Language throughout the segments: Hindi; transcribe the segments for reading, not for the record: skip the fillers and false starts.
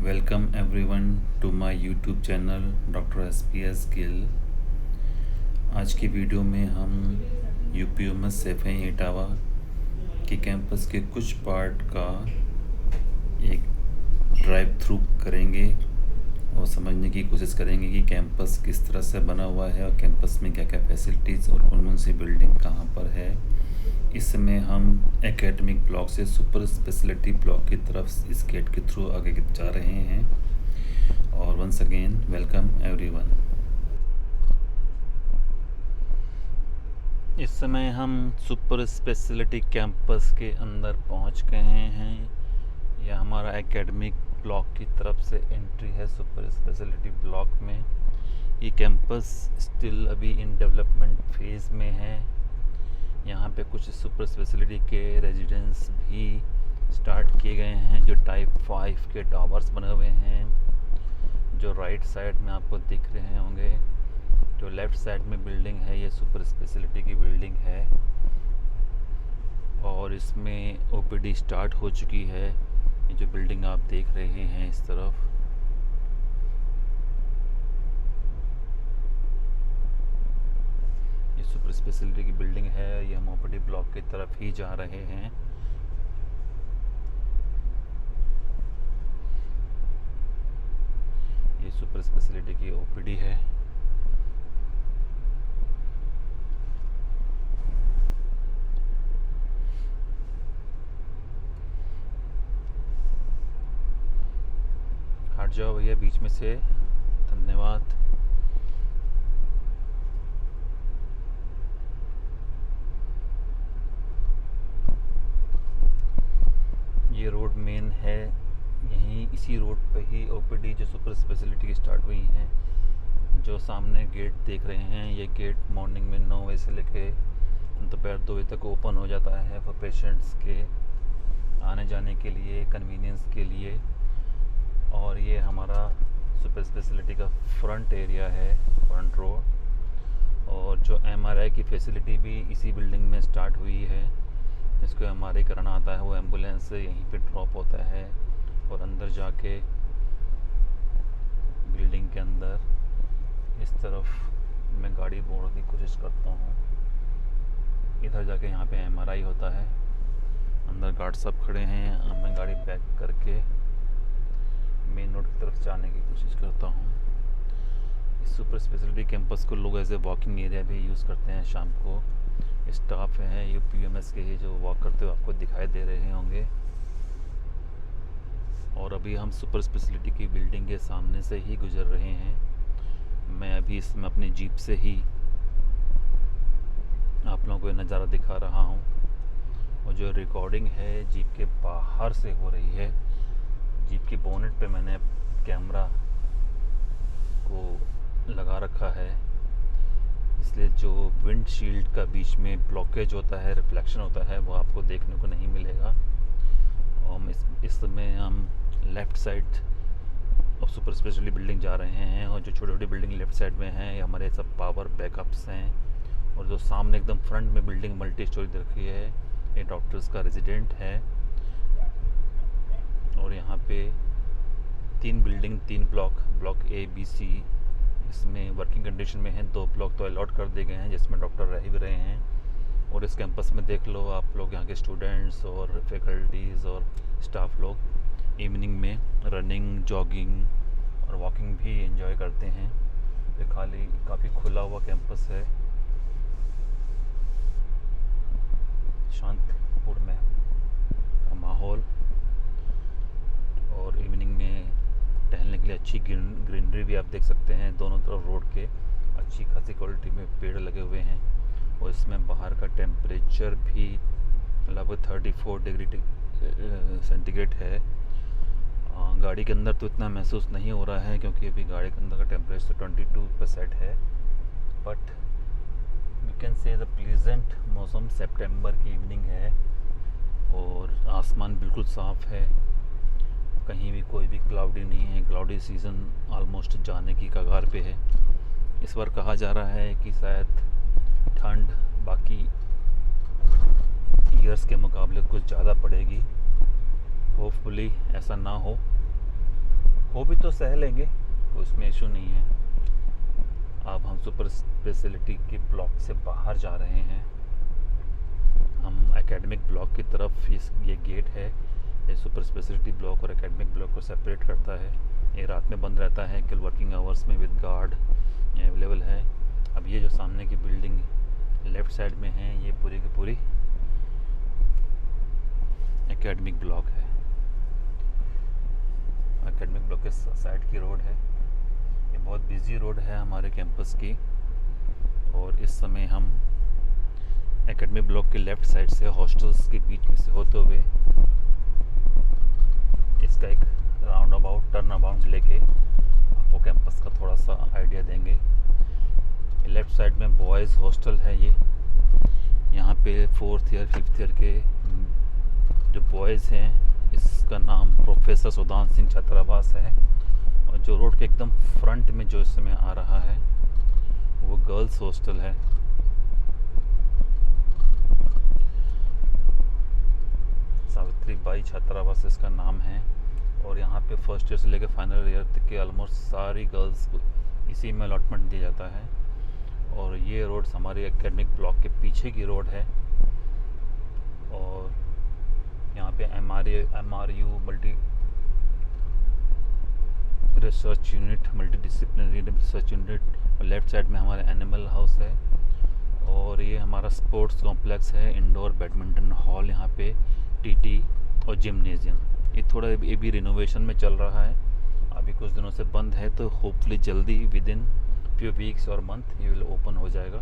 Welcome everyone to my YouTube channel doctor SPS Gill. आज की वीडियो में हम UPMS सैफई इटावा के कैंपस के कुछ पार्ट का एक ड्राइव थ्रू करेंगे और समझने की कोशिश करेंगे कि कैंपस किस तरह से बना हुआ है और कैंपस में क्या क्या फैसिलिटीज़ और कौन कौन सी बिल्डिंग कहाँ पर है। इस समय हम एकेडमिक ब्लॉक से सुपर स्पेशलिटी ब्लॉक की तरफ इस गेट के थ्रू आगे जा रहे हैं। और वंस अगेन वेलकम एवरीवन। इस समय हम सुपर स्पेशलिटी कैंपस के अंदर पहुंच गए हैं। यह हमारा एकेडमिक ब्लॉक की तरफ से एंट्री है सुपर स्पेशलिटी ब्लॉक में। ये कैंपस स्टिल अभी इन डेवलपमेंट फेज़ में है। यहाँ पे कुछ सुपर स्पेशलिटी के रेजिडेंस भी स्टार्ट किए गए हैं जो टाइप 5 के टावर्स बने हुए हैं, जो राइट साइड में आपको दिख रहे होंगे। जो लेफ़्ट साइड में बिल्डिंग है ये सुपर स्पेशलिटी की बिल्डिंग है और इसमें OPD स्टार्ट हो चुकी है। ये जो बिल्डिंग आप देख रहे हैं इस तरफ, ये सुपर स्पेशलिटी की बिल्डिंग है। ये हम OPD ब्लॉक की तरफ ही जा रहे हैं। ये सुपर स्पेशलिटी की OPD है। हट जाओ भैया बीच में से, धन्यवाद। ये रोड मेन है, यहीं इसी रोड पे ही OPD जो सुपर स्पेशलिटी की स्टार्ट हुई हैं। जो सामने गेट देख रहे हैं ये गेट मॉर्निंग में 9 बजे से लेके दोपहर 2 बजे तक ओपन हो जाता है फॉर पेशेंट्स के आने जाने के लिए, कन्वीनियंस के लिए। और ये हमारा सुपर स्पेशलिटी का फ्रंट एरिया है, फ्रंट रोड। और जो MRI की फैसिलिटी भी इसी बिल्डिंग में स्टार्ट हुई है। जिसको MRI कराना आता है वो एम्बुलेंस से यहीं पे ड्रॉप होता है और अंदर जाके बिल्डिंग के अंदर इस तरफ मैं गाड़ी मोड़ने की कोशिश करता हूँ। इधर जाके यहाँ पे MRI होता है। अंदर गार्ड सब खड़े हैं। अब मैं गाड़ी बैक करके मेन रोड की तरफ जाने की कोशिश करता हूँ। इस सुपर स्पेशलिटी कैंपस को लोग एज ए वॉकिंग एरिया भी यूज़ करते हैं। शाम को स्टाफ है UPMS के ही जो वॉक करते हुए आपको दिखाई दे रहे होंगे। और अभी हम सुपर स्पेशलिटी की बिल्डिंग के सामने से ही गुजर रहे हैं। मैं अभी इसमें अपनी जीप से ही आप लोगों को नज़ारा दिखा रहा हूँ। और जो रिकॉर्डिंग है जीप के बाहर से हो रही है। जीप के बोनेट पे मैंने कैमरा को लगा रखा है, इसलिए जो विंडशील्ड का बीच में ब्लॉकेज होता है, रिफ्लेक्शन होता है, वो आपको देखने को नहीं मिलेगा। और इस समय हम left side of super speciality building जा रहे हैं। और जो छोटी छोटी बिल्डिंग लेफ़्ट साइड में हैं ये हमारे सब पावर बैकअप्स हैं। और जो सामने एकदम फ्रंट में बिल्डिंग मल्टी स्टोरी दिख रही है ये डॉक्टर्स का रेजिडेंट है। और यहाँ पे 3 building, 3 block A, B, C इसमें वर्किंग कंडीशन में हैं। 2 ब्लॉक तो अलॉट कर दिए गए हैं जिसमें डॉक्टर रह भी रहे हैं। और इस कैंपस में देख लो आप लोग, यहाँ के स्टूडेंट्स और फैकल्टीज़ और स्टाफ लोग इवनिंग में रनिंग, जॉगिंग और वॉकिंग भी एंजॉय करते हैं। ये काफ़ी खुला हुआ कैंपस है, शांतिपूर्ण का माहौल। और इवनिंग में टहलने के लिए अच्छी ग्रीनरी भी आप देख सकते हैं। दोनों तरफ रोड के अच्छी खासी क्वालिटी में पेड़ लगे हुए हैं। और इसमें बाहर का टेम्परेचर भी लगभग 34 डिग्री सेंटीग्रेड है। गाड़ी के अंदर तो इतना महसूस नहीं हो रहा है क्योंकि अभी गाड़ी के अंदर का टेम्परेचर 22% है। But we can say the pleasant मौसम सितंबर की इवनिंग है और आसमान बिल्कुल साफ़ है, कहीं भी कोई भी क्लाउडी नहीं है। क्लाउडी सीज़न ऑलमोस्ट जाने की कगार पे है। इस बार कहा जा रहा है कि शायद ठंड बाकी ईयर्स के मुकाबले कुछ ज़्यादा पड़ेगी। होपफुली ऐसा ना हो। वो भी तो सह लेंगे, तो इसमें इशू नहीं है। अब हम सुपर स्पेशलिटी के ब्लॉक से बाहर जा रहे हैं, हम एकेडमिक ब्लॉक की तरफ। ये गेट है, ये सुपर स्पेशलिटी ब्लॉक और एकेडमिक ब्लॉक को सेपरेट करता है। ये रात में बंद रहता है, कल वर्किंग आवर्स में विद गार्ड अवेलेबल है। अब ये जो सामने की बिल्डिंग लेफ़्ट साइड में है, ये पूरी की पूरी एकेडमिक ब्लॉक है। एकेडमिक ब्लॉक के साइड की रोड है, ये बहुत बिजी रोड है हमारे कैंपस की। और इस समय हम एकेडमिक ब्लॉक के लेफ़्ट साइड से हॉस्टल्स के बीच में से होते हुए इसका एक राउंड अबाउट टर्न अबाउट लेके आपको कैंपस का थोड़ा सा आइडिया देंगे। लेफ़्ट साइड में बॉयज़ हॉस्टल है ये। यहाँ पे 4th ईयर 5th ईयर के जो बॉयज़ हैं, इसका नाम प्रोफेसर सुदान सिंह छात्रावास है। और जो रोड के एकदम फ्रंट में जो इस समय आ रहा है वो गर्ल्स हॉस्टल है। सावित्री बाई छात्रावास इसका नाम है। और यहाँ पे फर्स्ट ईयर से लेकर फाइनल ईयर तक के ऑलमोस्ट सारी गर्ल्स को इसी में अलॉटमेंट दिया जाता है। और ये रोड हमारे एकेडमिक ब्लॉक के पीछे की रोड है। और यहाँ पे MRU multi research unit, multi disciplinary research unit, और लेफ़्ट साइड में हमारा एनिमल हाउस है। और ये हमारा स्पोर्ट्स कॉम्प्लेक्स है, इंडोर बैडमिंटन हॉल, यहाँ पे TT और जिम्नेजियम। ये थोड़ा ये भी रिनोवेशन में चल रहा है, अभी कुछ दिनों से बंद है, तो होपफुली जल्दी विद इन फ्यू वीक्स और मंथ ये विल ओपन हो जाएगा।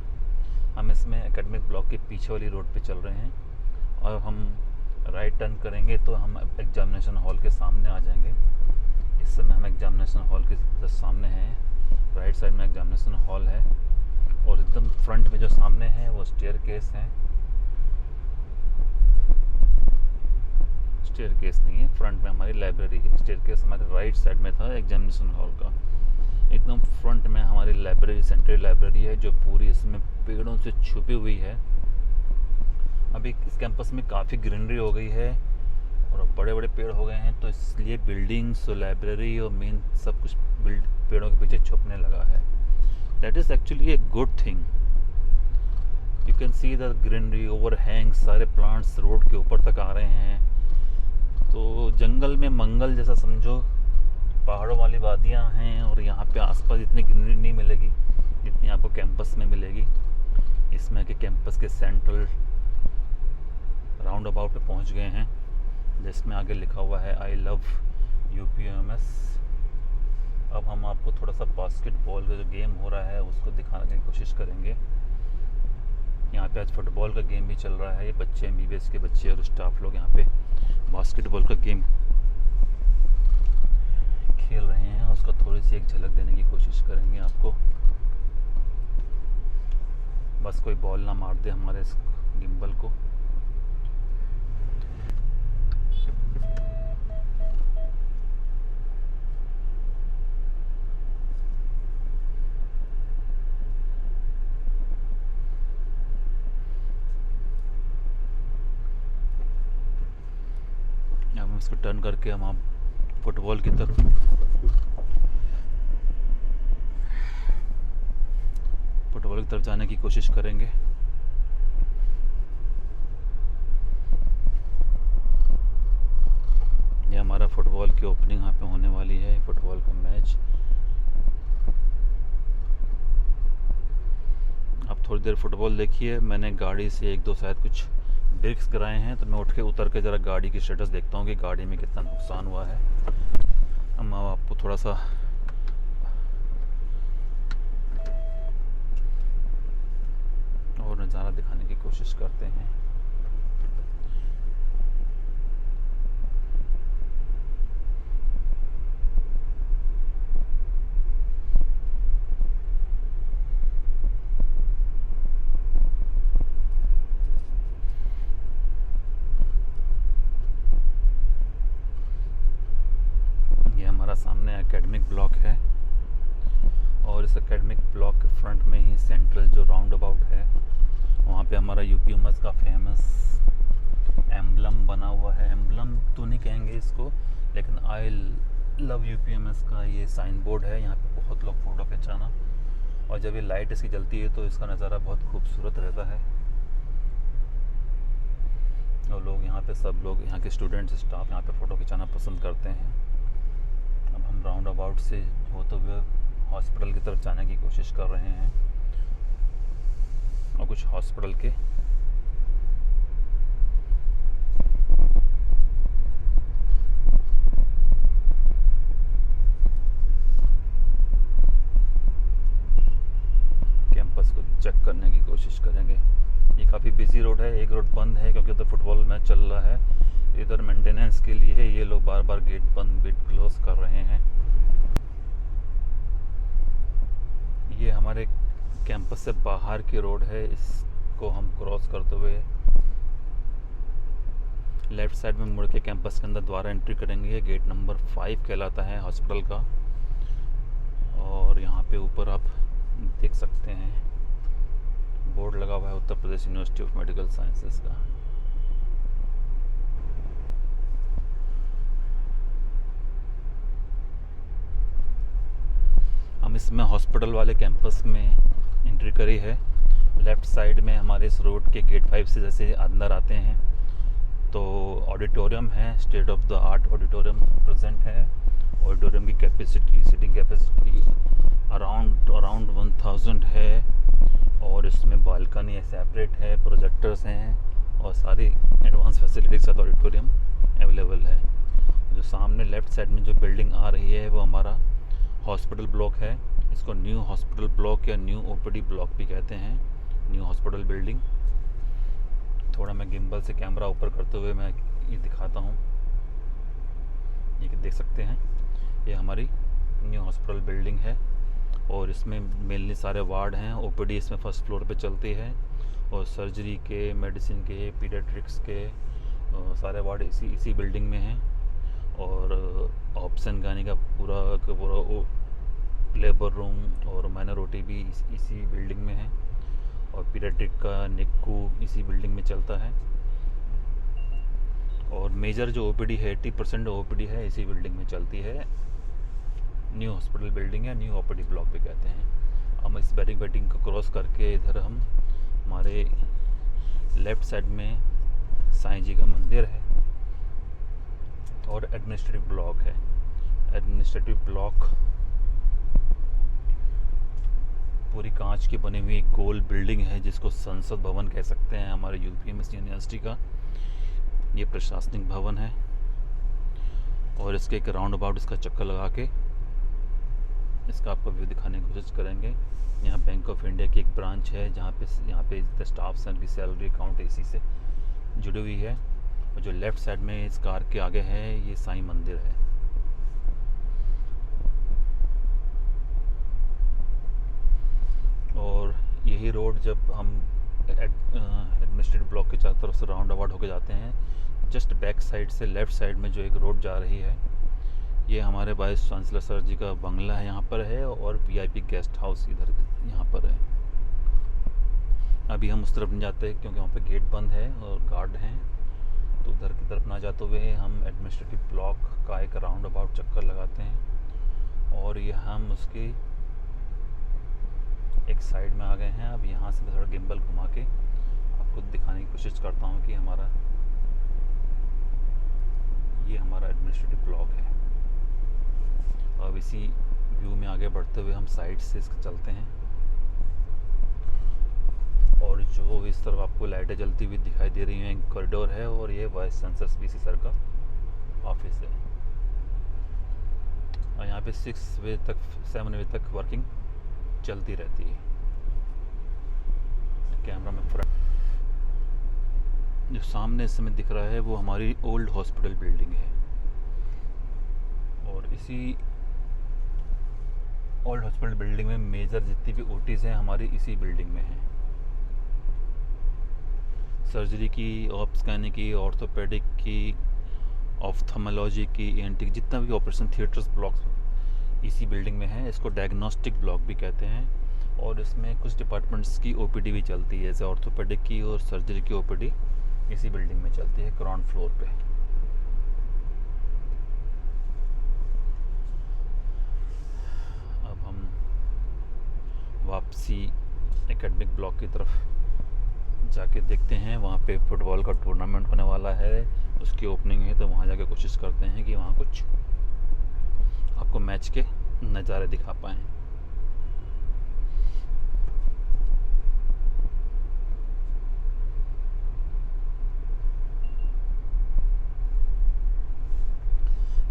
हम इसमें एकेडमिक ब्लॉक के पीछे वाली रोड पे चल रहे हैं और हम राइट टर्न करेंगे तो हम एग्जामिनेशन हॉल के सामने आ जाएंगे। इस समय हम एग्जामिनेशन हॉल के जस्ट सामने हैं, राइट साइड में एग्जामिनेशन हॉल है। और एकदम फ्रंट में जो सामने है वो स्टेयरकेस है। स्टेयरकेस नहीं है, फ्रंट में हमारी लाइब्रेरी है। स्टेयरकेस हमारे राइट साइड में था एग्जामिनेशन हॉल का। एकदम फ्रंट में हमारी लाइब्रेरी, सेंट्रल लाइब्रेरी है, जो पूरी इसमें पेड़ों से छुपी हुई है। अभी इस कैंपस में काफ़ी ग्रीनरी हो गई है और बड़े बड़े पेड़ हो गए हैं, तो इसलिए बिल्डिंग्स और लाइब्रेरी और मेन सब कुछ पेड़ों के पीछे छुपने लगा है। That is actually a good thing. You can see the greenery overhang, सारे प्लांट्स रोड के ऊपर तक आ रहे हैं। तो जंगल में मंगल जैसा समझो, पहाड़ों वाली वादियाँ हैं और यहाँ पे आसपास इतनी ग्रीनरी नहीं मिलेगी जितनी आपको कैंपस में मिलेगी। इसमें कि कैंपस के सेंट्रल राउंड अबाउट पे पहुँच गए हैं, जिसमें आगे लिखा हुआ है आई लव UPMS। अब हम आपको थोड़ा सा बास्केटबॉल का जो गेम हो रहा है उसको दिखाने की कोशिश करेंगे। यहाँ पे आज फुटबॉल का गेम भी चल रहा है। ये बच्चे MBBS के बच्चे और स्टाफ लोग यहाँ पे बास्केटबॉल का गेम खेल रहे हैं, उसका थोड़ी सी एक झलक देने की कोशिश करेंगे आपको। बस कोई बॉल ना मार दे हमारे इस गिम्बल को। हम इसको टर्न करके हम आप फुटबॉल की तरफ जाने की कोशिश करेंगे। ये हमारा फुटबॉल की ओपनिंग यहाँ पे होने वाली है, फुटबॉल का मैच। आप थोड़ी देर फुटबॉल देखिए। मैंने गाड़ी से 1-2 शायद कुछ ब्रेक्स कराए हैं, तो मैं उतर के ज़रा गाड़ी की स्टेटस देखता हूँ कि गाड़ी में कितना नुकसान हुआ है। हम आपको थोड़ा सा और नज़ारा दिखाने की कोशिश करते हैं। सामने एकेडमिक ब्लॉक है और इस एकेडमिक ब्लॉक के फ्रंट में ही सेंट्रल जो राउंड अबाउट है, वहाँ पे हमारा UPMS का फेमस एम्बलम बना हुआ है। एम्बलम तो नहीं कहेंगे इसको, लेकिन आई लव यूपीएमएस का ये साइन बोर्ड है। यहाँ पे बहुत लोग फ़ोटो खिंचाना, और जब ये लाइट इसकी जलती है तो इसका नज़ारा बहुत खूबसूरत रहता है। और लोग यहाँ पे, सब लोग यहाँ के स्टूडेंट्स, स्टाफ यहाँ पे फ़ोटो खिंचाना पसंद करते हैं। अब हम राउंड अबाउट से होते हुए हॉस्पिटल की तरफ जाने की कोशिश कर रहे हैं, और कुछ हॉस्पिटल के कैंपस को चेक करने की कोशिश करेंगे। ये काफ़ी बिजी रोड है, एक रोड बंद है क्योंकि उधर फुटबॉल मैच चल रहा है। इधर मेंटेनेंस के लिए ये लोग बार बार गेट बंद, गेट क्लोज कर रहे हैं। ये हमारे कैंपस से बाहर की रोड है, इसको हम क्रॉस करते हुए लेफ़्ट साइड में मुड़ के कैंपस के अंदर द्वारा एंट्री करेंगे। गेट नंबर 5 कहलाता है हॉस्पिटल का। और यहाँ पे ऊपर आप देख सकते हैं बोर्ड लगा हुआ है Uttar Pradesh university of medical sciences का। हम इसमें हॉस्पिटल वाले कैंपस में एंट्री करी है। लेफ़्ट साइड में हमारे इस रोड के गेट 5 से जैसे अंदर आते हैं तो ऑडिटोरियम है, state of the art auditorium present है। ऑडिटोरियम की कैपेसिटी, सीटिंग कैपेसिटी अराउंड 1000 है, और इसमें बालकनी है, सेपरेट है, प्रोजेक्टर्स हैं, और सारी एडवांस फैसिलिटी के साथ ऑडिटोरियम अवेलेबल है। जो सामने लेफ़्ट साइड में जो बिल्डिंग आ रही है वो हमारा हॉस्पिटल ब्लॉक है। इसको न्यू हॉस्पिटल ब्लॉक या न्यू ओपीडी ब्लॉक भी कहते हैं, न्यू हॉस्पिटल बिल्डिंग। थोड़ा मैं गिम्बल से कैमरा ऊपर करते हुए मैं ये दिखाता हूँ। ये देख सकते हैं, ये हमारी न्यू हॉस्पिटल बिल्डिंग है, और इसमें मेनली सारे वार्ड हैं। ओपीडी इसमें फर्स्ट फ्लोर पे चलती है, और सर्जरी के, मेडिसिन के, पीडियाट्रिक्स के सारे वार्ड इसी बिल्डिंग में हैं। और ऑप्शन गाने का पूरा लेबर रूम और माइनर ओटी भी इसी बिल्डिंग में है, और पीडियाट्रिक का निक्कू इसी बिल्डिंग में चलता है। और मेजर जो ओपीडी है, 80% ओपीडी है इसी बिल्डिंग में चलती है। न्यू हॉस्पिटल बिल्डिंग है, न्यू ओपीडी ब्लॉक भी कहते हैं। हम इस बैरिकेडिंग को क्रॉस करके इधर हम हमारे लेफ़्ट साइड में साईं जी का मंदिर है, और एडमिनिस्ट्रेटिव ब्लॉक है। एडमिनिस्ट्रेटिव ब्लॉक पूरी कांच की बनी हुई एक गोल बिल्डिंग है, जिसको संसद भवन कह सकते हैं हमारे यूपीएमएस यूनिवर्सिटी का। ये प्रशासनिक भवन है, और इसके एक राउंड अबाउट इसका चक्कर लगा के इसका आपको व्यू दिखाने की कोशिश करेंगे। यहाँ बैंक ऑफ इंडिया की एक ब्रांच है, जहाँ पे स्टाफ की सैलरी अकाउंट इसी से जुड़ी हुई है। और जो लेफ़्ट साइड में इस कार के आगे है, ये साईं मंदिर है। और यही रोड जब हम एडमिनिस्ट्रेटिव ब्लॉक के चारों तरफ से राउंड अबाउट होकर जाते हैं, जस्ट बैक साइड से लेफ़्ट साइड में जो एक रोड जा रही है, ये हमारे वाइस चांसलर सर जी का बंगला है, यहाँ पर है, और वीआईपी गेस्ट हाउस इधर यहाँ पर है। अभी हम उस तरफ नहीं जाते क्योंकि वहाँ पे गेट बंद है और गार्ड हैं, तो उधर की तरफ ना जाते हुए हम एडमिनिस्ट्रेटिव ब्लॉक का एक राउंड अबाउट चक्कर लगाते हैं, और ये हम उसकी एक साइड में आ गए हैं। अब यहाँ से थोड़ा गिम्बल घुमा के आपको दिखाने की कोशिश करता हूँ कि ये हमारा एडमिनिस्ट्रेटिव ब्लॉक है। अब इसी व्यू में आगे बढ़ते हुए हम साइड से इसके चलते हैं, और जो इस तरफ आपको लाइटें जलती हुई दिखाई दे रही हैं, कॉरिडोर है, और ये वाइस चांसलर बीसी सर का ऑफिस है। और यहाँ पे 7 बजे तक वर्किंग चलती रहती है। कैमरा में फ्रंट जो सामने इस समय दिख रहा है वो हमारी ओल्ड हॉस्पिटल बिल्डिंग है, और इसी ओल्ड हॉस्पिटल बिल्डिंग में मेजर जितनी भी ओटीज़ हैं हमारी इसी बिल्डिंग में हैं। सर्जरी की, ऑप्स स्कैनिंग की, ऑर्थोपेडिक की, ऑफ्थल्मोलॉजी की, एंटी, जितना भी ऑपरेशन थिएटर्स ब्लॉक्स इसी बिल्डिंग में है। इसको डायग्नोस्टिक ब्लॉक भी कहते हैं, और इसमें कुछ डिपार्टमेंट्स की ओपीडी भी चलती है, जैसे ऑर्थोपेडिक की और सर्जरी की ओपीडी इसी बिल्डिंग में चलती है, ग्राउंड फ्लोर पे। इसी एकेडमिक ब्लॉक की तरफ जाके देखते हैं। वहाँ पे फुटबॉल का टूर्नामेंट होने वाला है, उसकी ओपनिंग है, तो वहाँ जाके कोशिश करते हैं कि वहाँ कुछ आपको मैच के नज़ारे दिखा पाएँ।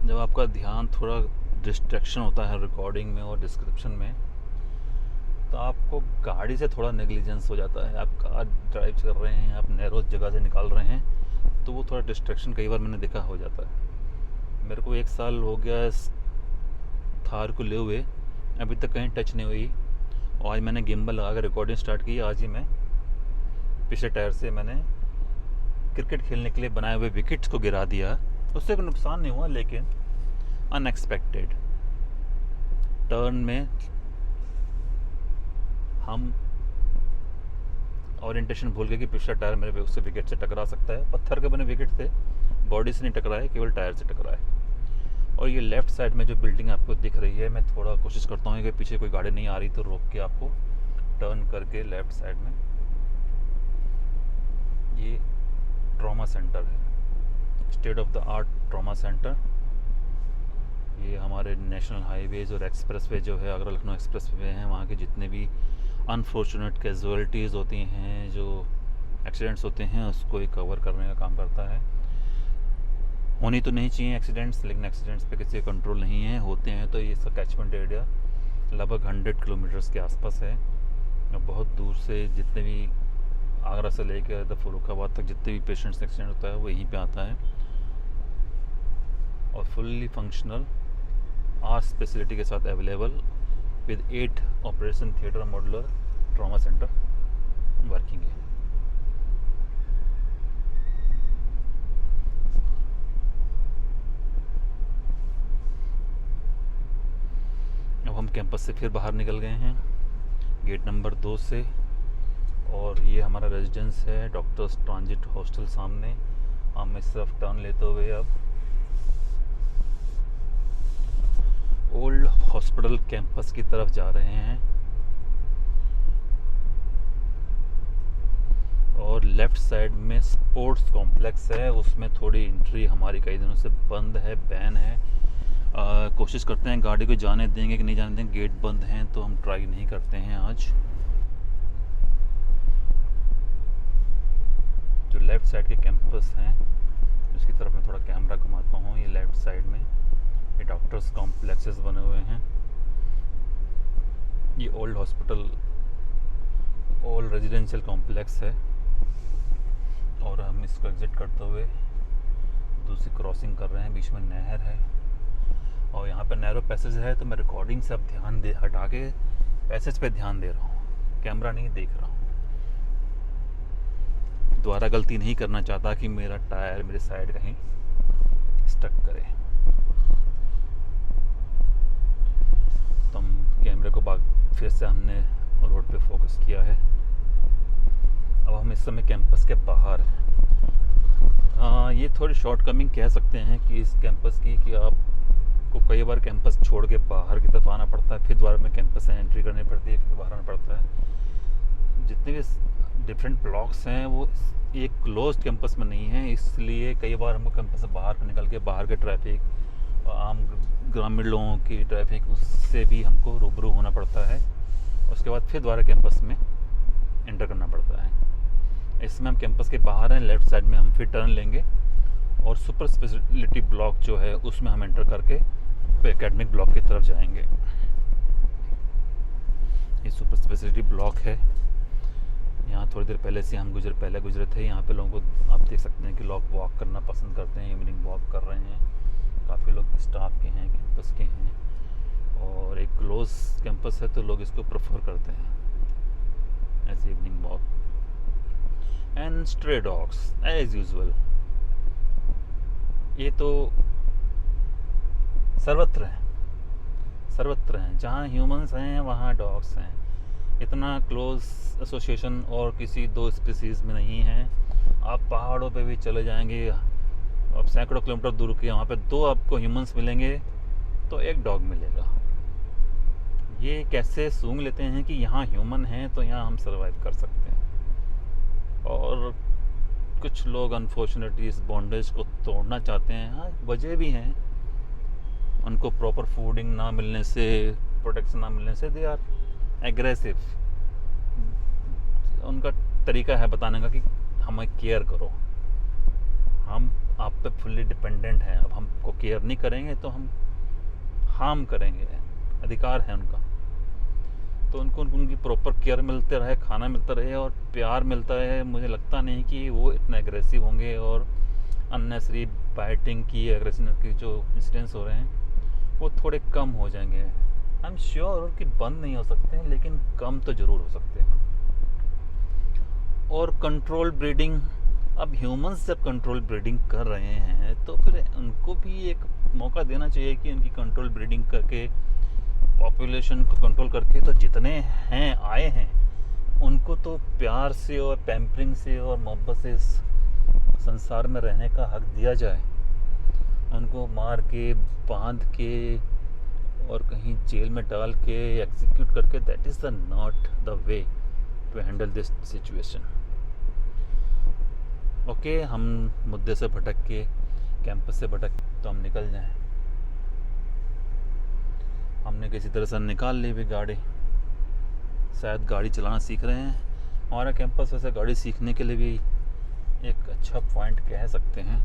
जब आपका ध्यान थोड़ा डिस्ट्रैक्शन होता है रिकॉर्डिंग में और डिस्क्रिप्शन में, तो आपको गाड़ी से थोड़ा नेग्लिजेंस हो जाता है। आप कार ड्राइव कर रहे हैं, आप नैरो जगह से निकाल रहे हैं, तो वो थोड़ा डिस्ट्रैक्शन कई बार मैंने देखा हो जाता है। मेरे को 1 साल हो गया इस थार को ले हुए, अभी तक कहीं टच नहीं हुई। और आज मैंने गिम्बल लगा कर रिकॉर्डिंग स्टार्ट की। आज ही मैं पिछले टायर से मैंने क्रिकेट खेलने के लिए बनाए हुए विकेट्स को गिरा दिया। उससे कोई नुकसान नहीं हुआ, लेकिन अनएक्सपेक्टेड टर्न में हम ओरिएंटेशन भूल गए कि पिछला टायर मेरे उससे विकेट से टकरा सकता है। पत्थर के बने विकेट थे, बॉडी से नहीं टकराए, केवल टायर से टकराए। और ये लेफ़्ट साइड में जो बिल्डिंग आपको दिख रही है, मैं थोड़ा कोशिश करता हूँ कि पीछे कोई गाड़ी नहीं आ रही तो रोक के आपको टर्न करके लेफ़्ट साइड में ये ट्रॉमा सेंटर है, state of the art trauma centre. ये हमारे नेशनल हाईवेज़ और एक्सप्रेसवे जो है, आगरा लखनऊ एक्सप्रेसवे हैं, वहाँ के जितने भी अनफॉर्चुनेट कैजुअलिटीज़ होती हैं, जो एक्सीडेंट्स होते हैं, उसको ही कवर करने का काम करता है। होनी तो नहीं चाहिए एक्सीडेंट्स, लेकिन एक्सीडेंट्स पे किसी का कंट्रोल नहीं है। होते हैं तो ये इसका कैचमेंट एरिया लगभग 100 किलोमीटर्स के आसपास है। और बहुत दूर से जितने भी आगरा से लेकर फर्रुखाबाद तक जितने भी पेशेंट्स एक्सीडेंट होता है वो यहीं पे आता है। और फुल्ली फंक्शनल आर्ट्स फैसिलिटी के साथ available with 8 operation theatre modular trauma centre working है। अब हम कैंपस से फिर बाहर निकल गए हैं गेट नंबर 2 से, और ये हमारा रेजिडेंस है डॉक्टर्स ट्रांजिट हॉस्टल सामने। हम इस तरफ टर्न लेते हुए अब ओल्ड हॉस्पिटल कैंपस की तरफ जा रहे हैं। और लेफ़्ट साइड में स्पोर्ट्स कॉम्प्लेक्स है, उसमें थोड़ी एंट्री हमारी कई दिनों से बंद है, बैन है। कोशिश करते हैं गाड़ी को जाने देंगे कि नहीं जाने देंगे। गेट बंद हैं तो हम ट्राई नहीं करते हैं आज। जो लेफ़्ट साइड के कैंपस हैं उसकी तरफ मैं थोड़ा कैमरा घुमाता हूँ। ये लेफ़्ट साइड में ये डॉक्टर्स कॉम्प्लेक्सेस बने हुए हैं। ये old hospital old residential complex है। और हम इसको एग्जिट करते हुए दूसरी क्रॉसिंग कर रहे हैं, बीच में नहर है और यहाँ पर नैरो पैसेज है। तो मैं रिकॉर्डिंग से अब ध्यान हटा के पैसेज पे ध्यान दे रहा हूँ, कैमरा नहीं देख रहा हूँ। दोबारा गलती नहीं करना चाहता कि मेरा टायर मेरे साइड कहीं स्टक करे। तो हम कैमरे को फिर से हमने रोड पे फोकस किया है। अब हम इस समय कैंपस के बाहर हैं। ये थोड़ी शॉर्टकमिंग कह सकते हैं कि इस कैंपस की, कि आपको कई बार कैंपस छोड़ के बाहर की तरफ आना पड़ता है, फिर दोबारा में कैंपस से एंट्री करनी पड़ती है, फिर बाहर आना पड़ता है। जितने भी डिफरेंट ब्लॉक्स हैं वो एक क्लोज्ड कैंपस में नहीं है, इसलिए कई बार हमको कैंपस से बाहर निकल के बाहर के ट्रैफिक, आम ग्रामीण लोगों की ट्रैफिक, उससे भी हमको रूबरू होना पड़ता है। उसके बाद फिर दोबारा कैंपस में एंटर करना पड़ता है। इसमें हम कैंपस के बाहर हैं, लेफ़्ट साइड में हम फिर टर्न लेंगे और सुपर स्पेशलिटी ब्लॉक जो है उसमें हम एंटर करके फिर एकेडमिक ब्लॉक की तरफ जाएंगे। ये सुपर स्पेशलिटी ब्लॉक है। यहाँ थोड़ी देर पहले से हम पहले गुजरे थे। यहाँ पे लोगों को आप देख सकते हैं कि लोग वॉक करना पसंद करते हैं, इवनिंग वॉक कर रहे हैं। काफ़ी लोग स्टाफ के हैं, कैंपस के हैं, और एक क्लोज कैंपस है तो लोग इसको प्रेफर करते हैं ऐसे evening walk. And stray dogs as usual, ये तो सर्वत्र हैं। जहाँ ह्यूमंस हैं वहाँ डॉग्स हैं। इतना क्लोज एसोसिएशन और किसी दो स्पीसीज़ में नहीं है। आप पहाड़ों पे भी चले जाएंगे, अब सैकड़ों किलोमीटर दूर के वहाँ पे 2 आपको ह्यूमंस मिलेंगे तो 1 डॉग मिलेगा। ये कैसे सूंघ लेते हैं कि यहाँ ह्यूमन हैं तो यहाँ हम सर्वाइव कर सकते हैं। और कुछ लोग अनफॉर्चुनेटली इस बॉन्डेज को तोड़ना चाहते हैं। हाँ, वजह भी हैं, उनको प्रॉपर फूडिंग ना मिलने से, प्रोटेक्शन ना मिलने से दे आर एग्रेसिव। उनका तरीका है बताने का कि हमें केयर करो, हम आप पे फुल्ली डिपेंडेंट हैं, अब हमको केयर नहीं करेंगे तो हम हार्म करेंगे। अधिकार है उनका, तो उनको उनकी प्रॉपर केयर मिलते रहे, खाना मिलता रहे और प्यार मिलता रहे। मुझे लगता नहीं कि वो इतने एग्रेसिव होंगे और अननेसरी बाइटिंग की, एग्रेसिव की जो इंसिडेंट्स हो रहे हैं वो थोड़े कम हो जाएंगे। आई एम श्योर कि बंद नहीं हो सकते हैं, लेकिन कम तो ज़रूर हो सकते हैं। और कंट्रोल ब्रीडिंग, अब ह्यूमंस जब कंट्रोल ब्रीडिंग कर रहे हैं तो फिर उनको भी एक मौका देना चाहिए कि उनकी कंट्रोल ब्रीडिंग करके पॉपुलेशन को कंट्रोल करके तो जितने हैं आए हैं उनको तो प्यार से और पैम्परिंग से और मोहब्बत से इस संसार में रहने का हक दिया जाए। उनको मार के, बांध के और कहीं जेल में डाल के एग्जीक्यूट करके, that is the not the way to handle this situation. Okay, हम मुद्दे से भटक के, कैंपस से भटक तो हम निकल जाएं। हमने किसी तरह से निकाल ली भी गाड़ी, शायद गाड़ी चलाना सीख रहे हैं। हमारा कैंपस वैसे गाड़ी सीखने के लिए भी एक अच्छा पॉइंट कह सकते हैं।